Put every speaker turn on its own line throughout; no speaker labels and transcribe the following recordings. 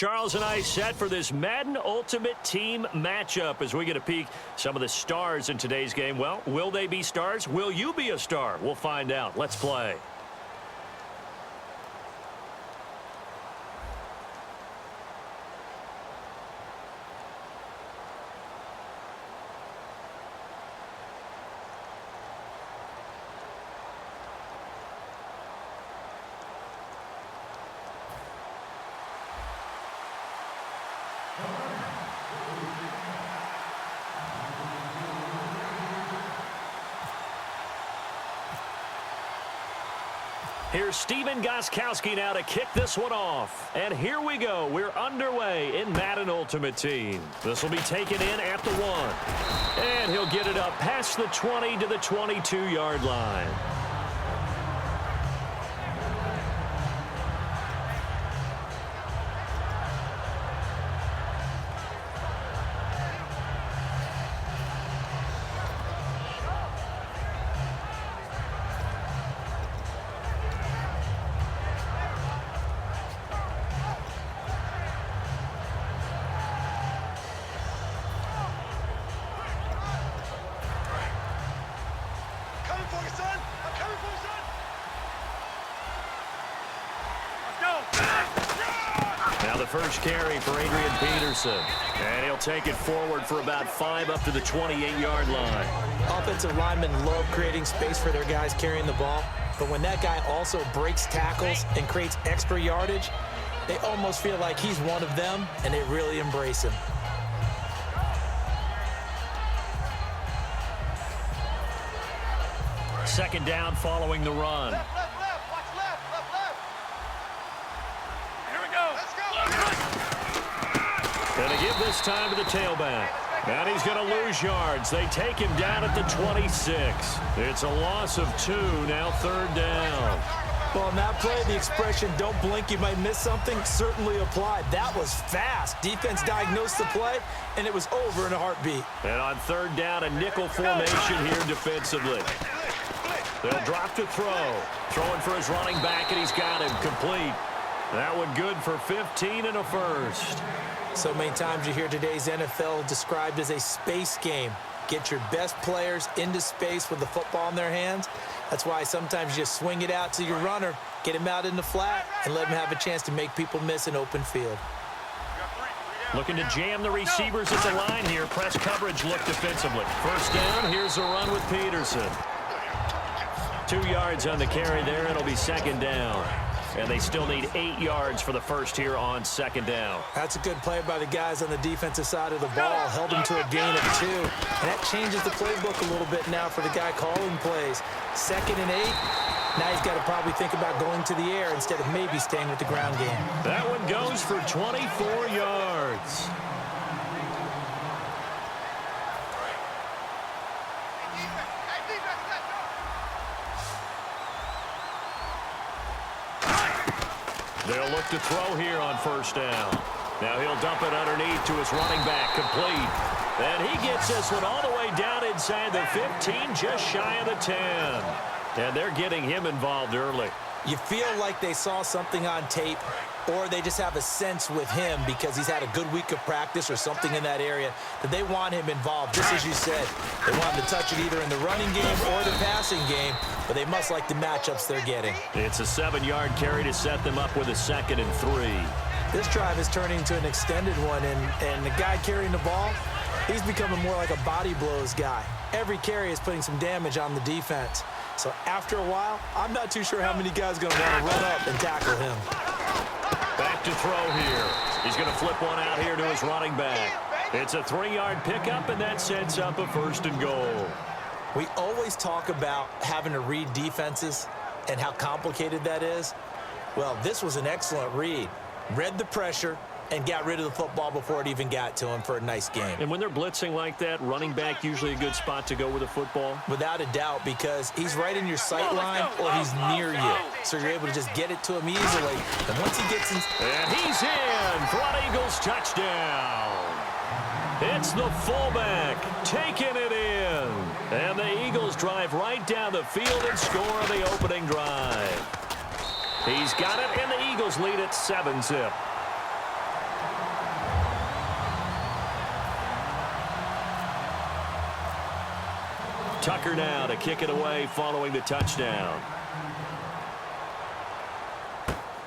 Charles and I set for this Madden Ultimate Team matchup as we get a peek some of the stars in today's game. Well, will they be stars? Will you be a star? We'll find out. Let's play. Here's Steven Gostkowski now to kick this one off. And here we go. We're underway in Madden Ultimate Team. This will be taken in at the 1. And he'll get it up past the 20 to the 22-yard line. Now the first carry for Adrian Peterson. And he'll take it forward for about 5 up to the 28-yard line.
Offensive linemen love creating space for their guys carrying the ball. But when that guy also breaks tackles and creates extra yardage, they almost feel like he's one of them, and they really embrace him.
Second down following the run.
Left, watch left. Here we go. Let's go.
Going to give this time to the tailback. And he's going to lose yards. They take him down at the 26. It's a loss of 2, now third down.
Well, on that play, the expression, don't blink, you might miss something, certainly applied. That was fast. Defense diagnosed the play, and it was over in a heartbeat.
And on third down, a nickel formation here defensively. They'll drop to throw. Throwing for his running back, and he's got him complete. That one good for 15 and a first.
So many times you hear today's NFL described as a space game. Get your best players into space with the football in their hands. That's why sometimes you just swing it out to your runner, get him out in the flat, and let him have a chance to make people miss an open field.
Looking to jam the receivers at the line here. Press coverage look defensively. First down, here's a run with Peterson. 2 yards on the carry there. It'll be second down. And they still need 8 yards for the first here on second down.
That's a good play by the guys on the defensive side of the ball. Held him to a gain of 2. And that changes the playbook a little bit now for the guy calling plays. 2nd and 8. Now he's got to probably think about going to the air instead of maybe staying with the ground game.
That one goes for 24 yards. They'll look to throw here on first down. Now he'll dump it underneath to his running back, complete. And he gets this one all the way down inside the 15, just shy of the 10. And they're getting him involved early.
You feel like they saw something on tape, or they just have a sense with him because he's had a good week of practice or something in that area that they want him involved, just as you said. They want him to touch it either in the running game or the passing game, but they must like the matchups they're getting.
It's a 7-yard carry to set them up with a 2nd and 3.
This drive is turning into an extended one, and the guy carrying the ball, he's becoming more like a body blows guy. Every carry is putting some damage on the defense. So after a while, I'm not too sure how many guys are going to want to run up and tackle him.
Back to throw here. He's going to flip one out here to his running back. It's a 3-yard pickup, and that sets up a 1st and goal.
We always talk about having to read defenses and how complicated that is. Well, this was an excellent read. Read the pressure and got rid of the football before it even got to him for a nice game.
And when they're blitzing like that, running back usually a good spot to go with a football?
Without a doubt, because he's right in your sight line or he's near you. So you're able to just get it to him easily. And once he gets in...
And he's in for an Eagles touchdown. It's the fullback taking it in. And the Eagles drive right down the field and score the opening drive. He's got it, and the Eagles lead at 7-zip. Tucker now to kick it away following the touchdown.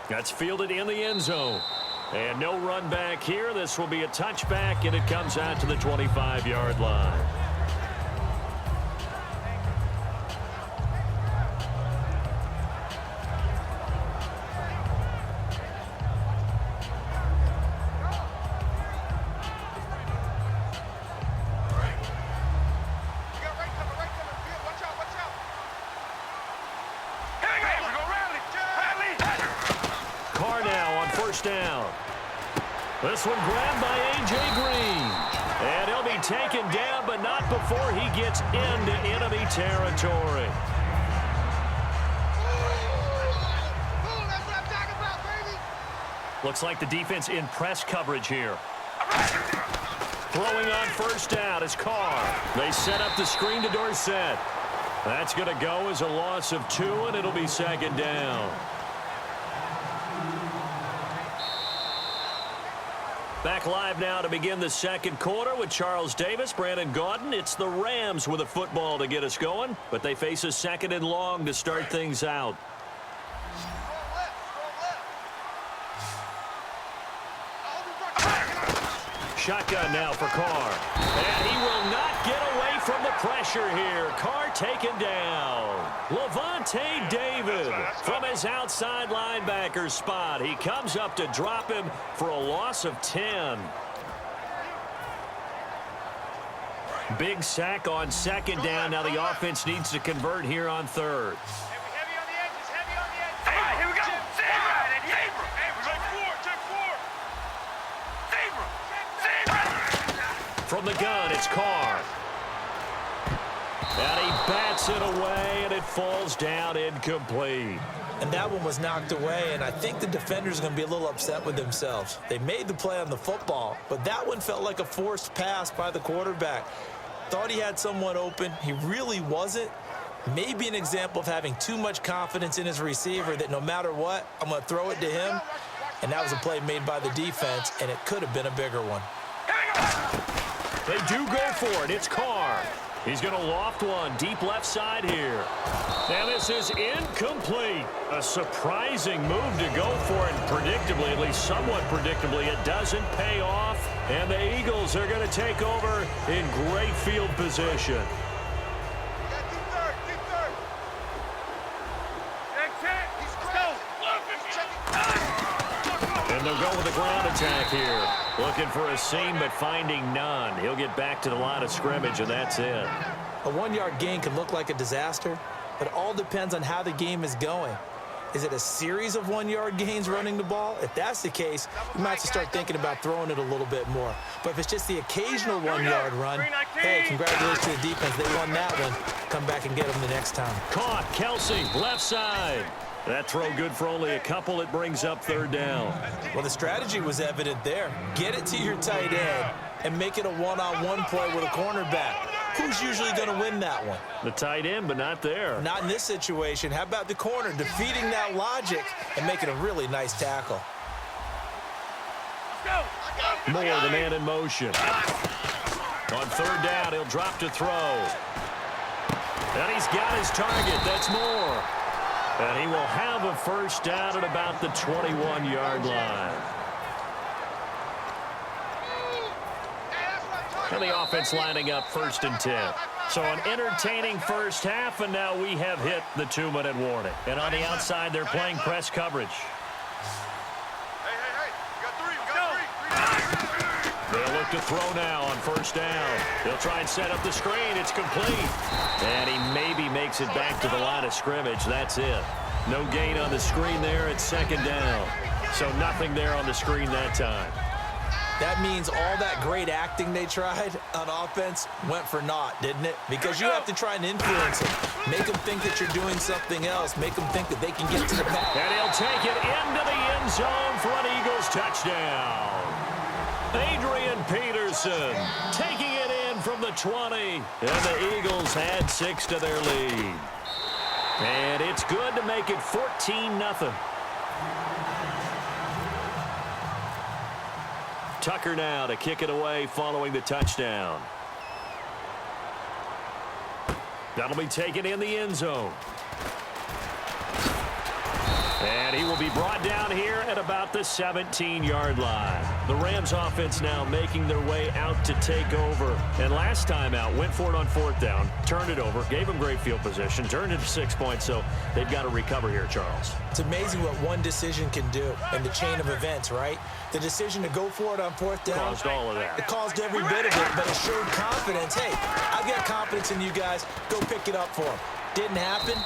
That's fielded in the end zone. And no run back here. This will be a touchback, and it comes out to the 25-yard line. Down. This one grabbed by A.J. Green. And he'll be taken down, but not before he gets into enemy territory.
That's what I'm talking about, baby.
Looks like the defense in press coverage here. Throwing on first down is Carr. They set up the screen to Dorsett. That's going to go as a loss of 2, and it'll be second down. Back live now to begin the second quarter with Charles Davis, Brandon Gaudin. It's the Rams with a football to get us going, but they face a second and long to start things out. Shotgun now for Carr. And he will not get away from the pressure here. Carr taken down. Levante David from his outside linebacker spot. He comes up to drop him for a loss of 10. Big sack on second down. Now the offense needs to convert here on third.
Heavy on the edges, heavy on the edges.
Hey, here we go. Zebra. Hey, we go 4, check 4. Zebra.
From the gun, it's Carr. And he bats it away, and it falls down incomplete.
And that one was knocked away, and I think the defenders are going to be a little upset with themselves. They made the play on the football, but that one felt like a forced pass by the quarterback. Thought he had someone open. He really wasn't. Maybe an example of having too much confidence in his receiver that no matter what, I'm going to throw it to him. And that was a play made by the defense, and it could have been a bigger one.
They do go for it. It's Carr. He's going to loft one deep left side here. And this is incomplete. A surprising move to go for it. Predictably, at least somewhat predictably, it doesn't pay off. And the Eagles are going to take over in great field position. And they'll go with the ground attack here. Looking for a seam, but finding none. He'll get back to the line of scrimmage, and that's it.
A one-yard gain can look like a disaster, but it all depends on how the game is going. Is it a series of one-yard gains running the ball? If that's the case, we might have to start thinking about throwing it a little bit more. But if it's just the occasional one-yard run, hey, congratulations to the defense. They won that one. Come back and get them the next time.
Caught. Kelsey, left side. That throw good for only a couple. It brings up third down.
Well, the strategy was evident there. Get it to your tight end and make it a one-on-one play with a cornerback. Who's usually going to win that one?
The tight end, but not there.
Not in this situation. How about the corner defeating that logic and making a really nice tackle?
Moore, the man in motion. On third down, he'll drop to throw. And he's got his target. That's Moore. And he will have a first down at about the 21-yard line. And the offense lining up 1st and 10. So an entertaining first half, and now we have hit the 2-minute warning. And on the outside, they're playing press coverage.
Hey, we got three.
They'll look to throw now on first down. They'll try and set up the screen. It's complete. And he maybe makes it back to the line of scrimmage. That's it. No gain on the screen there. It's second down. So nothing there on the screen that time.
That means all that great acting they tried on offense went for naught, didn't it? Because you have to try and influence them. Make them think that you're doing something else. Make them think that they can get to the pass.
And he'll take it into the end zone for an Eagles touchdown. Adrian Peterson taking it in from the 20. And the Eagles add 6 to their lead. And it's good to make it 14-0. Tucker now to kick it away following the touchdown. That'll be taken in the end zone. And he will be brought down here at about the 17-yard line. The Rams offense now making their way out to take over. And last time out, went for it on fourth down, turned it over, gave them great field position, turned it to 6 points, so they've got to recover here, Charles.
It's amazing what one decision can do in the chain of events, right? The decision to go for it on fourth down.
Caused all of that.
It caused every bit of it, but it showed confidence. Hey, I've got confidence in you guys. Go pick it up for them. Didn't happen.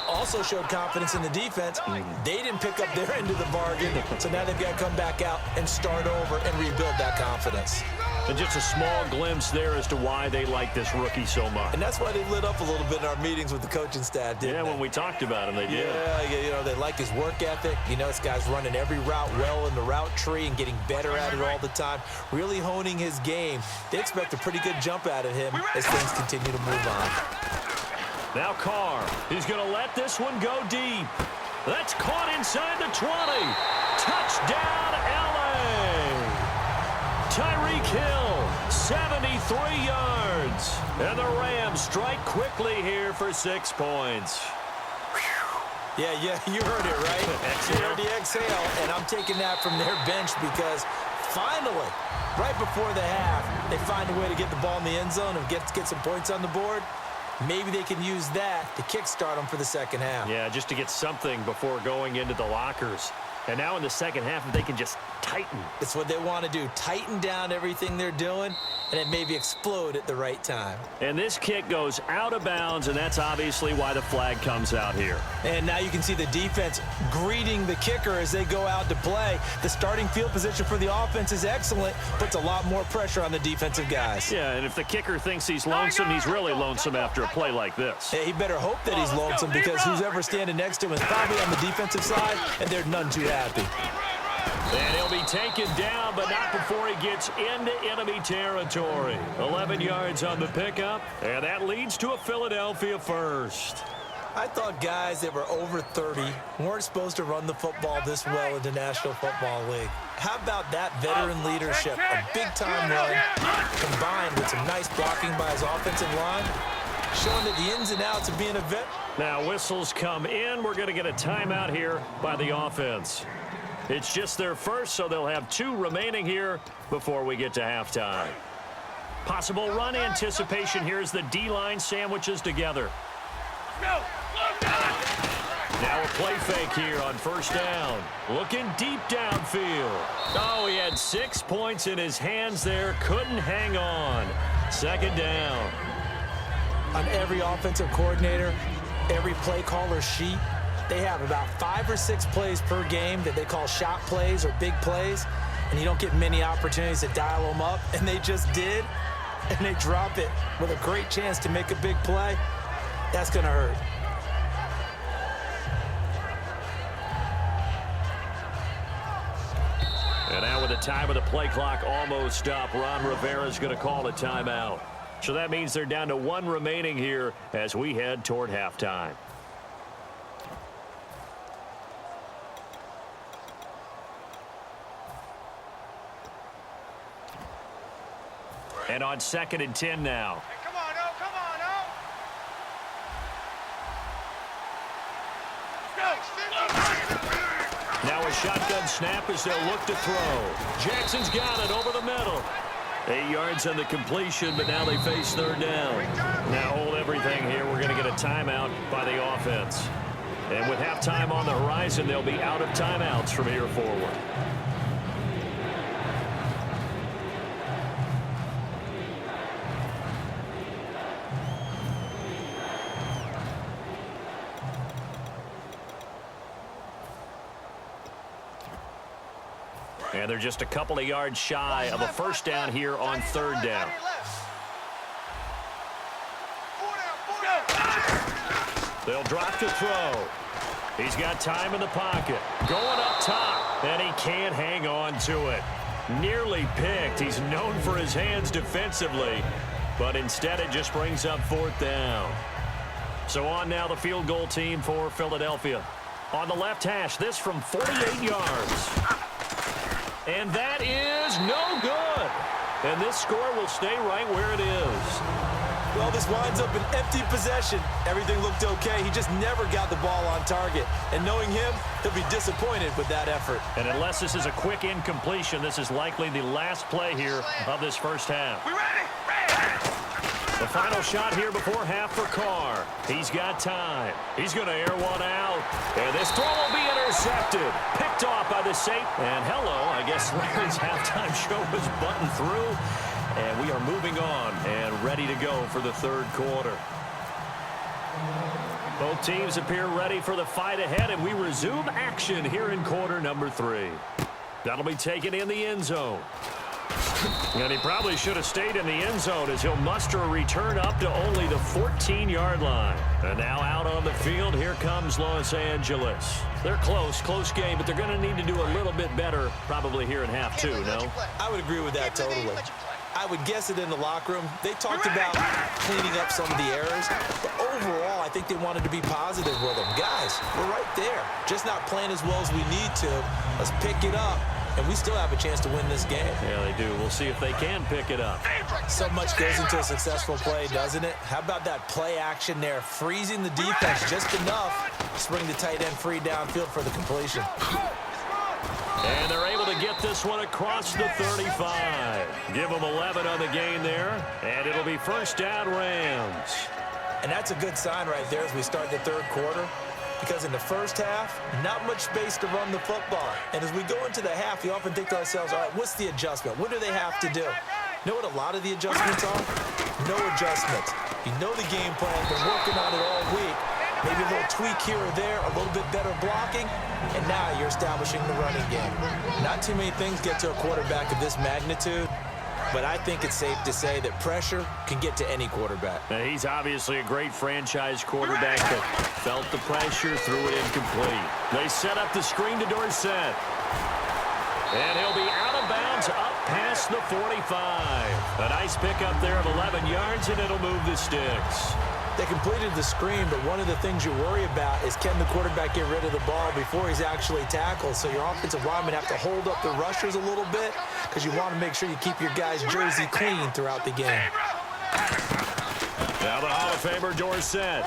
Also showed confidence in the defense. They didn't pick up their end of the bargain, so now they've got to come back out and start over and rebuild that confidence.
And just a small glimpse there as to why they like this rookie so much.
And that's why they lit up a little bit in our meetings with the coaching staff, didn't they?
Yeah, when we talked about him, they did.
Yeah, they like his work ethic. You know, this guy's running every route well in the route tree and getting better at it all the time, really honing his game. They expect a pretty good jump out of him as things continue to move on.
Now Carr, he's going to let this one go deep. That's caught inside the 20. Touchdown, L.A. Tyreek Hill, 73 yards. And the Rams strike quickly here for 6 points.
Yeah, you heard it, right? You heard the exhale, and I'm taking that from their bench because finally, right before the half, they find a way to get the ball in the end zone and get some points on the board. Maybe they can use that to kickstart them for the second half.
Yeah, just to get something before going into the lockers. And now in the second half, if they can just tighten.
It's what they want to do. Tighten down everything they're doing, and it maybe explode at the right time.
And this kick goes out of bounds, and that's obviously why the flag comes out here.
And now you can see the defense greeting the kicker as they go out to play. The starting field position for the offense is excellent, puts a lot more pressure on the defensive guys.
Yeah, and if the kicker thinks he's lonesome, he's really lonesome after a play like this.
Yeah, he better hope that he's lonesome because who's ever standing next to him is probably on the defensive side, and they're none too happy.
And he'll be taken down, but not before he gets into enemy territory. 11 yards on the pickup, and that leads to a Philadelphia first.
I thought guys that were over 30 weren't supposed to run the football this well in the National Football League. How about that veteran leadership? A big-time run combined with some nice blocking by his offensive line, showing that the ins and outs of being a vet.
Now whistles come in. We're going to get a timeout here by the offense. It's just their first, so they'll have 2 remaining here before we get to halftime. Possible run anticipation here as the D-line sandwiches together. Now a play fake here on first down. Looking deep downfield. Oh, he had 6 points in his hands there. Couldn't hang on. Second down.
On every offensive coordinator, every play caller sheet, they have about 5 or 6 plays per game that they call shot plays or big plays, and you don't get many opportunities to dial them up, and they just did, and they drop it with a great chance to make a big play. That's going to hurt.
And now with the time of the play clock almost up, Ron Rivera's going to call a timeout. So that means they're down to 1 remaining here as we head toward halftime. And on 2nd and 10 now.
Hey, come on, O, come on, O.
Now a shotgun snap as they'll look to throw. Jackson's got it over the middle. 8 yards on the completion, but now they face third down. Now hold everything here. We're going to get a timeout by the offense. And with halftime on the horizon, they'll be out of timeouts from here forward. And they're just a couple of yards shy of a first down here on third down. They'll drop to throw. He's got time in the pocket. Going up top, and he can't hang on to it. Nearly picked. He's known for his hands defensively, but instead it just brings up fourth down. So on now the field goal team for Philadelphia. On the left hash, this from 48 yards. And that is no good. And this score will stay right where it is.
Well, this winds up an empty possession. Everything looked okay. He just never got the ball on target. And knowing him, he'll be disappointed with that effort.
And unless this is a quick incompletion, this is likely the last play here of this first half.
We ready?
The final shot here before half for Carr. He's got time. He's going to air one out. And this throw will be intercepted. Picked off by the safe. And hello, I guess Larry's halftime show was buttoned through. And we are moving on and ready to go for the third quarter. Both teams appear ready for the fight ahead, and we resume action here in quarter number 3. That'll be taken in the end zone. And he probably should have stayed in the end zone as he'll muster a return up to only the 14-yard line. And now out on the field, here comes Los Angeles. They're close game, but they're going to need to do a little bit better probably here in half 2, no?
I would agree with that totally. I would guess it in the locker room. They talked about cleaning up some of the errors, but overall, I think they wanted to be positive with them. Guys, we're right there. Just not playing as well as we need to. Let's pick it up, and we still have a chance to win this game.
Yeah, they do. We'll see if they can pick it up.
So much goes into a successful play, doesn't it? How about that play action there, freezing the defense just enough to bring the tight end free downfield for the completion.
And they're able to get this one across the 35. Give them 11 on the gain there, and it'll be first down Rams.
And that's a good sign right there as we start the third quarter, because in the first half, not much space to run the football. And as we go into the half, we often think to ourselves, all right, what's the adjustment? What do they have to do? You know what a lot of the adjustments are? No adjustments. You know the game plan, been working on it all week. Maybe a little tweak here or there, a little bit better blocking, and now you're establishing the running game. Not too many things get to a quarterback of this magnitude, but I think it's safe to say that pressure can get to any quarterback.
Now, he's obviously a great franchise quarterback that felt the pressure, threw it incomplete. They set up the screen to Dorsett. And he'll be out of bounds up past the 45. A nice pickup there of 11 yards, and it'll move the sticks.
They completed the screen, but one of the things you worry about is can the quarterback get rid of the ball before he's actually tackled? So your offensive linemen have to hold up the rushers a little bit because you want to make sure you keep your guy's jersey clean throughout the game.
Now the Hall of Famer Dorsett.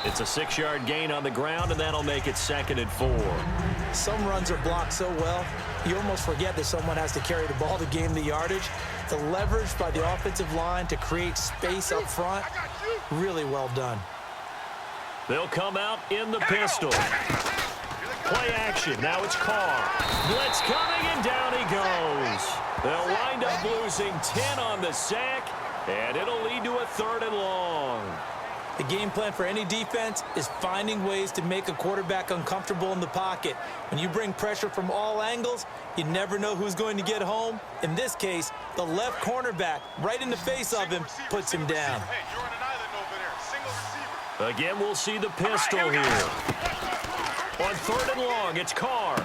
It's a 6-yard gain on the ground, and that'll make it 2nd and 4.
Some runs are blocked so well, you almost forget that someone has to carry the ball to gain the yardage. The leverage by the offensive line to create space up front, really well done.
They'll come out in the pistol. Play action. Now it's Carr. Blitz coming, and down he goes. They'll wind up losing 10 on the sack, and it'll lead to a 3rd and long.
The game plan for any defense is finding ways to make a quarterback uncomfortable in the pocket. When you bring pressure from all angles, you never know who's going to get home. In this case, the left cornerback, right in the face of him, puts him down.
Again, we'll see the pistol here. On 3rd and long, it's Carr.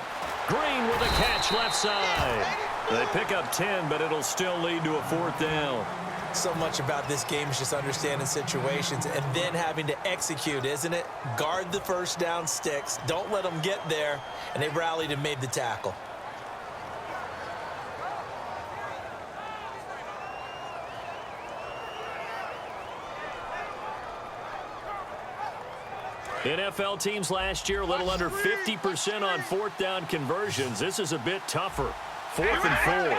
Green with a catch left side. They pick up 10, but it'll still lead to a 4th down.
So much about this game is just understanding situations and then having to execute, isn't it? Guard the first down sticks. Don't let them get there. And they rallied and made the tackle.
NFL teams last year a little under 50% on 4th down conversions. This is a bit tougher. 4th and 4.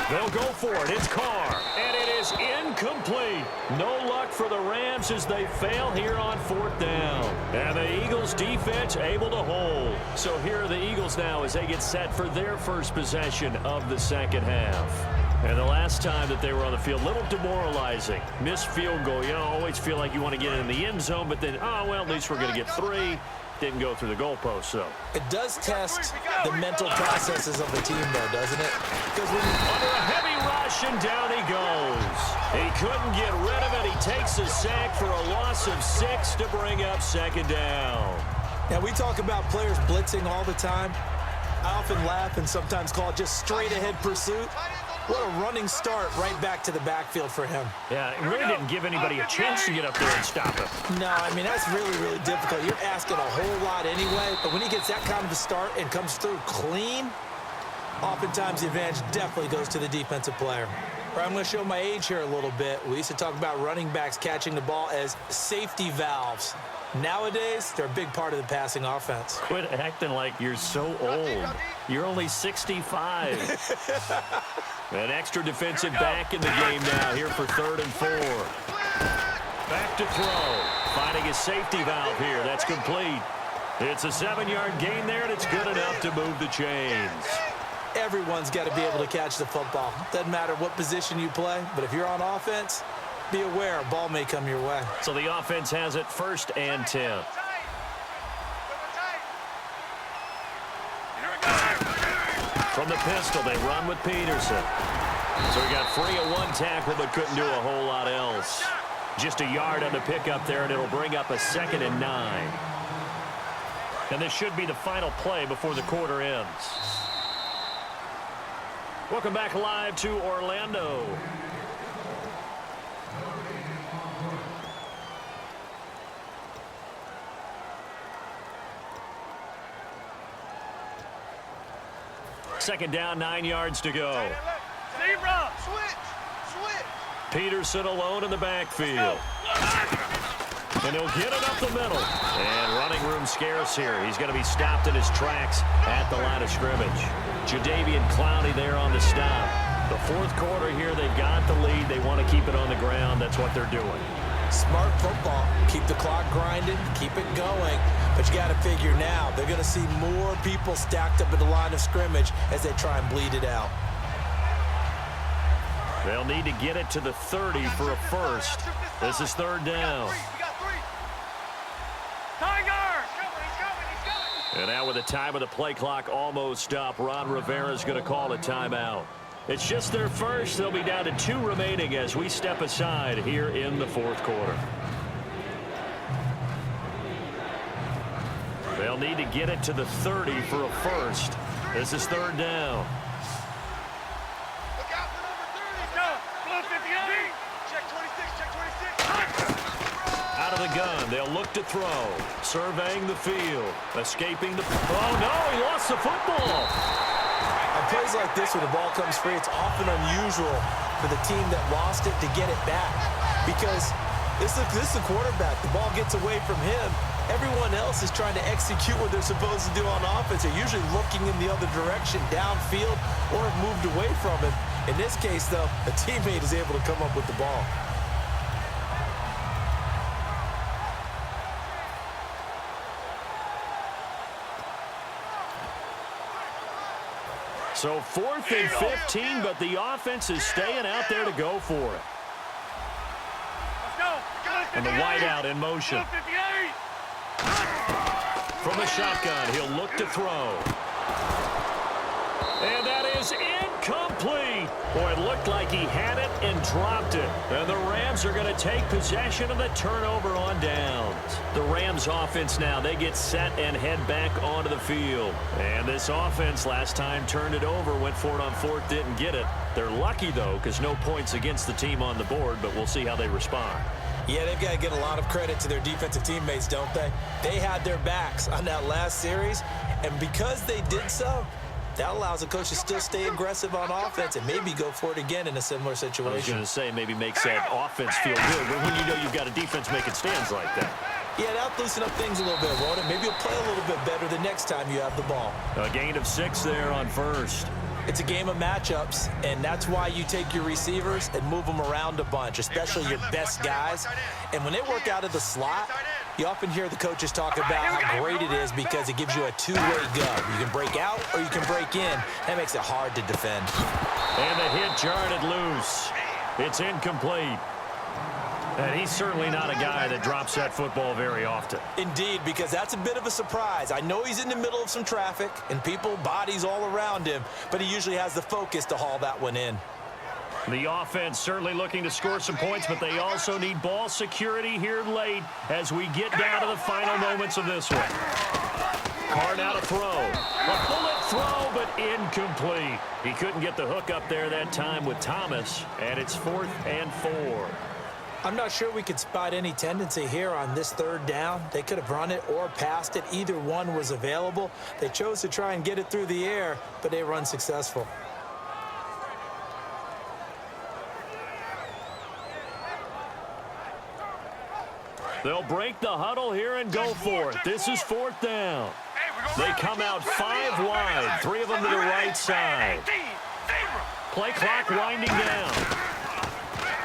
They'll go for it. It's Carr, and it is incomplete. No luck for the Rams as they fail here on 4th down. And the Eagles defense able to hold. So here are the Eagles now as they get set for their first possession of the second half. And the last time that they were on the field, a little demoralizing. Missed field goal. You know, always feel like you want to get in the end zone, but then, oh, well, at least we're going to get 3. Didn't go through the goalpost, though.
It does test the mental processes of the team, though, doesn't it?
Because when under a heavy rush, and down he goes. He couldn't get rid of it. He takes a sack for a loss of 6 to bring up 2nd down.
Now, we talk about players blitzing all the time. I often laugh and sometimes call it just straight-ahead pursuit. What a running start right back to the backfield for him.
Yeah, it really didn't give anybody a chance to get up there and stop him.
No, I mean, that's really, really difficult. You're asking a whole lot anyway, but when he gets that kind of a start and comes through clean, Oftentimes, the advantage definitely goes to the defensive player. I'm going to show my age here a little bit. We used to talk about running backs catching the ball as safety valves. Nowadays, they're a big part of the passing offense.
Quit acting like you're so old. You're only 65. An extra defensive back in the game now here for 3rd and 4. Back to throw. Finding his safety valve here. That's complete. It's a 7-yard gain there, and it's good enough to move the chains.
Everyone's got to be able to catch the football. Doesn't matter what position you play, but if you're on offense, be aware a ball may come your way.
So the offense has it 1st and 10. From the pistol, they run with Peterson. So he got free of 1 tackle, but couldn't do a whole lot else. Just a yard on the pickup there, and it'll bring up a 2nd and 9. And this should be the final play before the quarter ends. Welcome back live to Orlando. Second down, 9 yards to go.
Zebra!
Switch!
Peterson alone in the backfield. And he'll get it up the middle. And running room scarce here. He's going to be stopped in his tracks at the line of scrimmage. Jadeveon Clowney there on the stop. The 4th quarter here, they've got the lead. They want to keep it on the ground. That's what they're doing.
Smart football. Keep the clock grinding. Keep it going. But you got to figure now, they're going to see more people stacked up at the line of scrimmage as they try and bleed it out.
They'll need to get it to the 30 for a first. This is 3rd down. And now with the time of the play clock almost up, Ron Rivera's going to call a timeout. It's just their first. They'll be down to 2 remaining as we step aside here in the 4th quarter. They'll need to get it to the 30 for a first. This is 3rd down.
Look out for number 30.
Blue 58.
Check 26, check 26.
Out of the gun, they'll look to throw. Surveying the field. Escaping the... Oh, no, he lost the football.
On plays like this, when the ball comes free, it's often unusual for the team that lost it to get it back. Because this is the quarterback. The ball gets away from him. Everyone else is trying to execute what they're supposed to do on offense. They're usually looking in the other direction, downfield, or have moved away from him. In this case, though, a teammate is able to come up with the ball.
So 4th and 15, but the offense is staying out there to go for it.
Let's go.
And the wideout in motion.
Blue 58.
From the shotgun, he'll look to throw. And that is incomplete. Boy, it looked like he had it and dropped it. And the Rams are going to take possession of the turnover on downs. The Rams offense now, they get set and head back onto the field. And this offense last time turned it over, went for it on 4th, didn't get it. They're lucky, though, because no points against the team on the board, but we'll see how they respond.
Yeah, they've got to get a lot of credit to their defensive teammates, don't they? They had their backs on that last series, and because they did so, that allows the coach to still stay aggressive on offense and maybe go for it again in a similar situation.
I was going to say maybe makes that offense feel good, but when you know you've got a defense making stands like that.
Yeah, that'll loosen up things a little bit, won't it? Maybe you'll play a little bit better the next time you have the ball.
A gain of 6 there on 1st.
It's a game of matchups, and that's why you take your receivers and move them around a bunch, especially your best guys. And when they work out of the slot, you often hear the coaches talk about how great it is because it gives you a two-way go. You can break out or you can break in. That makes it hard to defend.
And the hit jarred it loose. It's incomplete. And he's certainly not a guy that drops that football very often.
Indeed, because that's a bit of a surprise. I know he's in the middle of some traffic and people, bodies all around him, but he usually has the focus to haul that one in.
The offense certainly looking to score some points, but they also need ball security here late as we get down to the final moments of this one. Carr now to throw. A bullet throw, but incomplete. He couldn't get the hook up there that time with Thomas, and it's 4th and 4.
I'm not sure we could spot any tendency here on this third down. They could have run it or passed it. Either one was available. They chose to try and get it through the air, but they were unsuccessful.
They'll break the huddle here and go for it. This is fourth down. They come out 5 wide, 3 of them to the right side. Play clock winding down.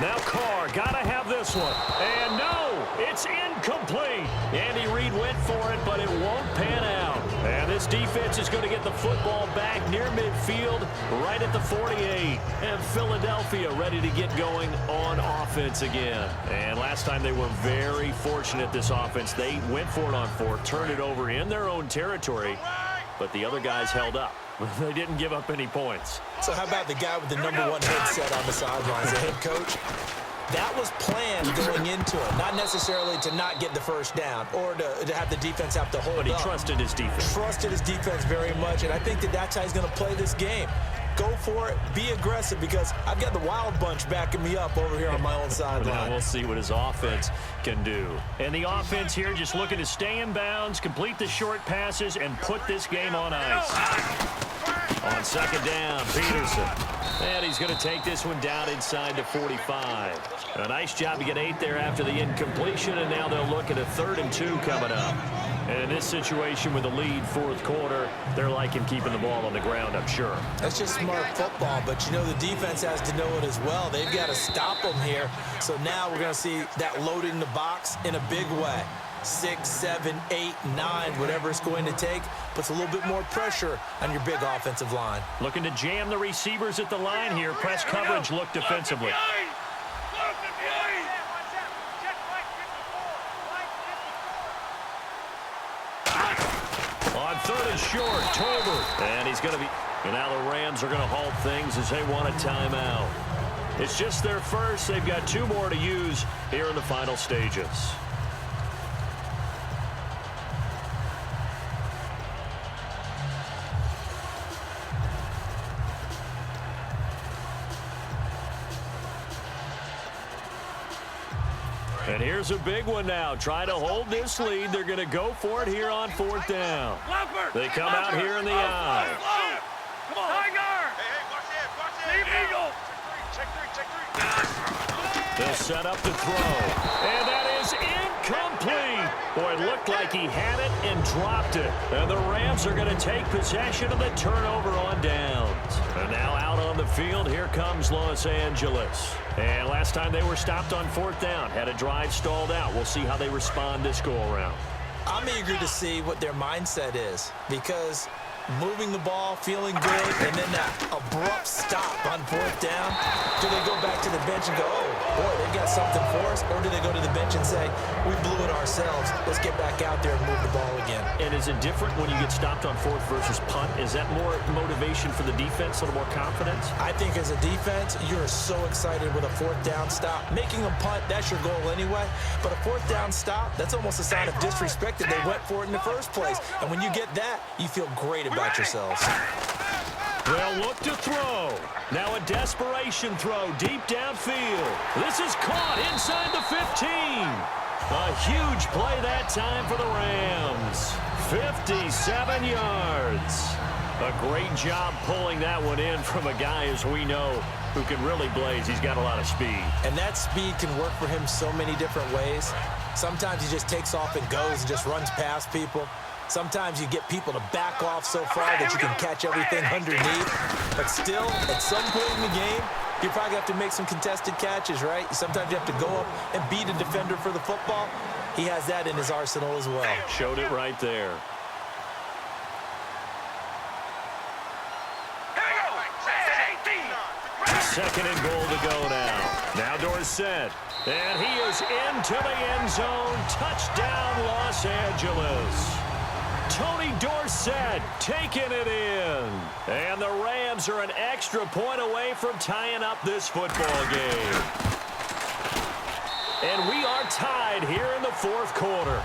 Now Carr, gotta have this one. And no, it's incomplete. Andy Reid went for it, but it won't pan out. And this defense is going to get the football back near midfield, right at the 48. And Philadelphia ready to get going on offense again. And last time they were very fortunate, this offense. They went for it on 4, turned it over in their own territory, but the other guys held up. They didn't give up any points.
So how about the guy with the #1 headset on the sidelines, the head coach? That was planned going into it, not necessarily to not get the first down or to have the defense have to hold
But he
up.
trusted his defense.
Trusted his defense very much, and I think that's how he's going to play this game. Go for it, be aggressive, because I've got the wild bunch backing me up over here on my own sideline.
Now we'll see what his offense can do. And the offense here just looking to stay in bounds, complete the short passes, and put this game on ice. On second down, Peterson. And he's going to take this one down inside the 45. A nice job to get 8 there after the incompletion, and now they'll look at a 3rd and 2 coming up. And in this situation with the lead, fourth quarter, they're liking keeping the ball on the ground, I'm sure.
That's just smart football, but you know the defense has to know it as well. They've got to stop them here. So now we're going to see that loading the box in a big way. 6, 7, 8, 9, whatever it's going to take, puts a little bit more pressure on your big offensive line.
Looking to jam the receivers at the line here. Press coverage look defensively. On 3rd and short, Tolbert. And he's going to be... And now the Rams are going to halt things as they want a timeout. It's just their first. They've got 2 more to use here in the final stages. And here's a big one now. Trying to hold this lead. They're going to go for it here on 4th down. They come out here in the eye.
Come on. Tiger.
Hey, watch that,
Steve Eagle.
Check 3.
They'll set up the throw. And that is incomplete. Boy, it looked like he had it and dropped it. And the Rams are going to take possession of the turnover on downs. And now out on the field, here comes Los Angeles. And last time they were stopped on 4th down, had a drive stalled out. We'll see how they respond this go-around.
I'm eager to see what their mindset is, because moving the ball, feeling good, and then that abrupt stop on 4th down, do they go back to the bench and go, oh, boy, they've got something for us, or do they go to the bench and say, we blew it ourselves, let's get back out there and move the ball again?
And is it different when you get stopped on 4th versus punt? Is that more motivation for the defense, a little more confidence?
I think as a defense, you're so excited with a 4th down stop. Making a punt, that's your goal anyway, but a 4th down stop, that's almost a sign of disrespect that they went for it in the first place. And when you get that, you feel great about yourselves.
They'll look to throw. Now a desperation throw deep downfield. This is caught inside the 15. A huge play that time for the Rams. 57 yards. A great job pulling that one in from a guy, as we know, who can really blaze. He's got a lot of speed.
And that speed can work for him so many different ways. Sometimes he just takes off and goes and just runs past people. Sometimes you get people to back off so far that you can catch everything underneath. But still, at some point in the game, you probably have to make some contested catches, right? Sometimes you have to go up and beat a defender for the football. He has that in his arsenal as well.
Showed it right there. Second and goal to go now. Now Dorsett. And he is into the end zone. Touchdown, Los Angeles. Tony Dorsett taking it in. And the Rams are an extra point away from tying up this football game. And we are tied here in the 4th quarter.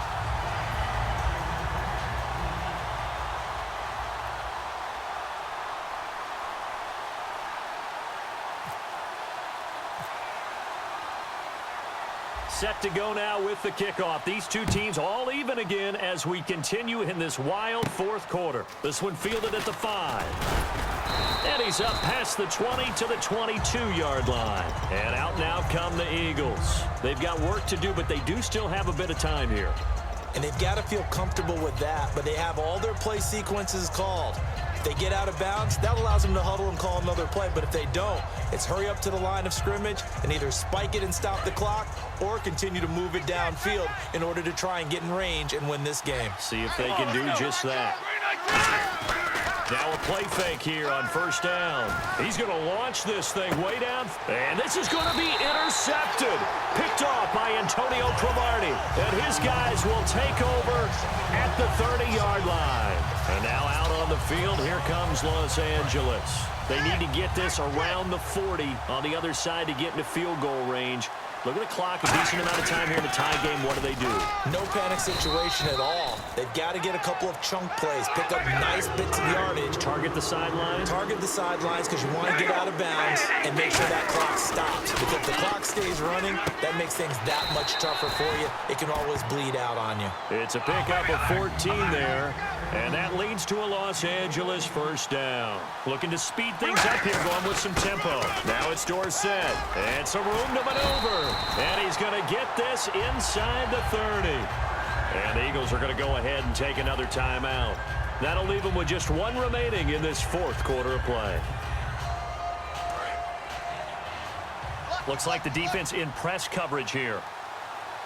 set to go now with the kickoff. These two teams all even again as we continue in this wild fourth quarter. This one fielded at the 5. And he's up past the 20 to the 22-yard line. And out now come the Eagles. They've got work to do, but they do still have a bit of time here.
And they've got to feel comfortable with that, but they have all their play sequences called. If they get out of bounds, that allows them to huddle and call another play. But if they don't, it's hurry up to the line of scrimmage and either spike it and stop the clock or continue to move it downfield in order to try and get in range and win this game.
See if they can do just that. Now a play fake here on first down. He's going to launch this thing way down. And this is going to be intercepted. Picked off by Antonio Cromartie. And his guys will take over at the 30-yard line. And now out on the field, here comes Los Angeles. They need to get this around the 40 on the other side to get into field goal range. Look at the clock, a decent amount of time here in the tie game. What do?
No panic situation at all. They've got to get a couple of chunk plays, pick up nice bits of yardage.
Target the sidelines?
Target the sidelines because you want to get out of bounds and make sure that clock stops. Because if the clock stays running, that makes things that much tougher for you. It can always bleed out on you.
It's a pickup of 14 there, and that leads to a Los Angeles first down. Looking to speed things up here, going with some tempo. Now it's Dorsett, and some room to maneuver. And he's going to get this inside the 30. And the Eagles are going to go ahead and take another timeout. That'll leave them with just one remaining in this fourth quarter of play. Looks like the defense in press coverage here.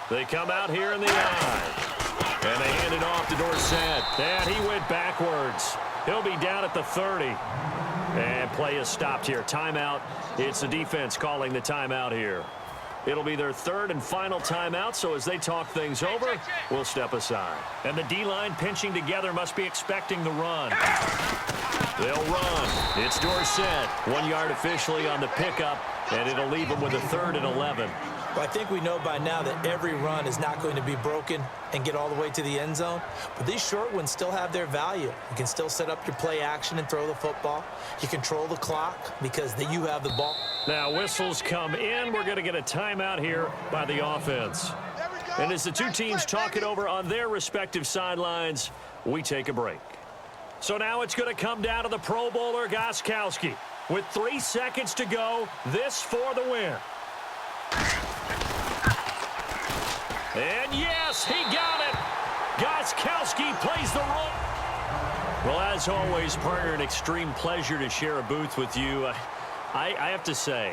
They come out here in the eye. And they hand it off to Dorsett. And he went backwards. He'll be down at the 30. And play is stopped here. Timeout. It's the defense calling the timeout here. It'll be their third and final timeout, so as they talk things over, we'll step aside. And the D-line pinching together must be expecting the run. They'll run. It's Dorsett. 1 yard officially on the pickup, and it'll leave them with a 3rd and 11.
Well, I think we know by now that every run is not going to be broken and get all the way to the end zone. But these short ones still have their value. You can still set up your play action and throw the football. You control the clock because you have the ball.
Now whistles come in. We're going to get a timeout here by the offense. And as the two teams talk it over on their respective sidelines, we take a break. So now it's going to come down to the Pro Bowler Gostkowski. With 3 seconds to go, this for the win. And yes, he got it. Gostkowski plays the role. Well, as always, partner, an extreme pleasure to share a booth with you. I have to say,